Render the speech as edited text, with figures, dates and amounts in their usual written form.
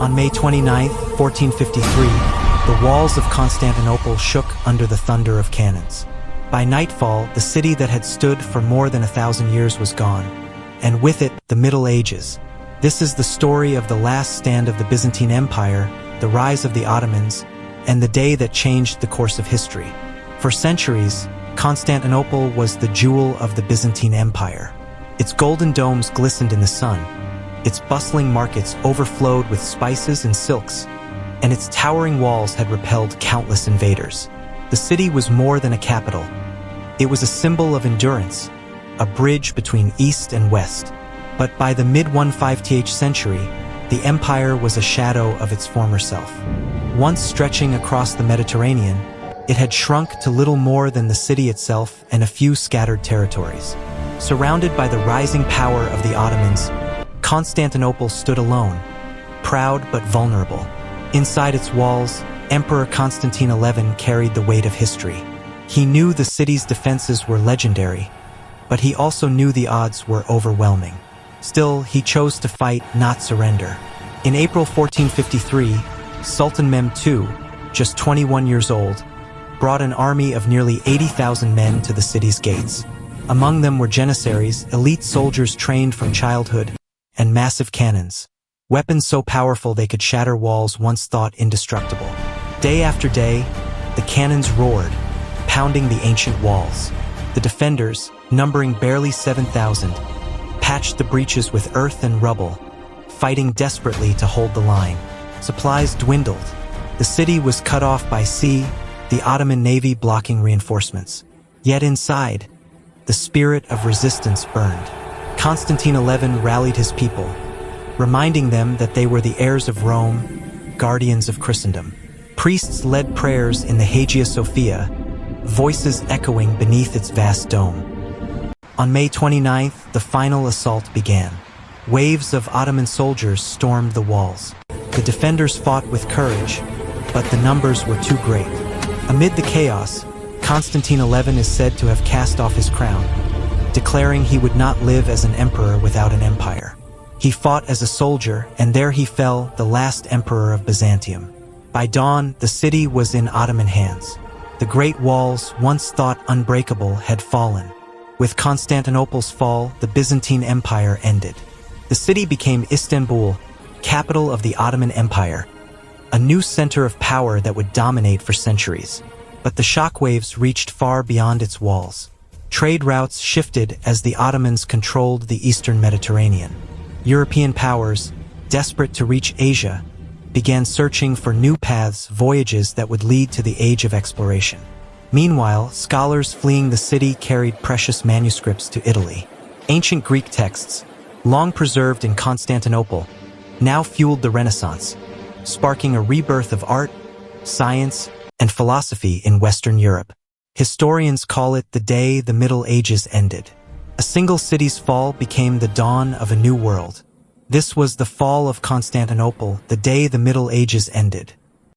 On May 29, 1453, the walls of Constantinople shook under the thunder of cannons. By nightfall, the city that had stood for more than 1,000 years was gone, and with it, the Middle Ages. This is the story of the last stand of the Byzantine Empire, the rise of the Ottomans, and the day that changed the course of history. For centuries, Constantinople was the jewel of the Byzantine Empire. Its golden domes glistened in the sun, its bustling markets overflowed with spices and silks, and its towering walls had repelled countless invaders. The city was more than a capital. It was a symbol of endurance, a bridge between East and West. But by the mid-15th century, the empire was a shadow of its former self. Once stretching across the Mediterranean, it had shrunk to little more than the city itself and a few scattered territories. Surrounded by the rising power of the Ottomans, Constantinople stood alone, proud but vulnerable. Inside its walls, Emperor Constantine XI carried the weight of history. He knew the city's defenses were legendary, but he also knew the odds were overwhelming. Still, he chose to fight, not surrender. In April 1453, Sultan Mehmed II, just 21 years old, brought an army of nearly 80,000 men to the city's gates. Among them were janissaries, elite soldiers trained from childhood, and massive cannons, weapons so powerful they could shatter walls once thought indestructible. Day after day, the cannons roared, pounding the ancient walls. The defenders, numbering barely 7,000, patched the breaches with earth and rubble, fighting desperately to hold the line. Supplies dwindled. The city was cut off by sea, the Ottoman navy blocking reinforcements. Yet inside, the spirit of resistance burned. Constantine XI rallied his people, reminding them that they were the heirs of Rome, guardians of Christendom. Priests led prayers in the Hagia Sophia, voices echoing beneath its vast dome. On May 29th, the final assault began. Waves of Ottoman soldiers stormed the walls. The defenders fought with courage, but the numbers were too great. Amid the chaos, Constantine XI is said to have cast off his crown, declaring he would not live as an emperor without an empire. He fought as a soldier, and there he fell, the last emperor of Byzantium. By dawn, the city was in Ottoman hands. The great walls, once thought unbreakable, had fallen. With Constantinople's fall, the Byzantine Empire ended. The city became Istanbul, capital of the Ottoman Empire, a new center of power that would dominate for centuries. But the shockwaves reached far beyond its walls. Trade routes shifted as the Ottomans controlled the eastern Mediterranean. European powers, desperate to reach Asia, began searching for new paths, voyages that would lead to the age of exploration. Meanwhile, scholars fleeing the city carried precious manuscripts to Italy. Ancient Greek texts, long preserved in Constantinople, now fueled the Renaissance, sparking a rebirth of art, science, and philosophy in Western Europe. Historians call it the day the Middle Ages ended. A single city's fall became the dawn of a new world. This was the fall of Constantinople, the day the Middle Ages ended.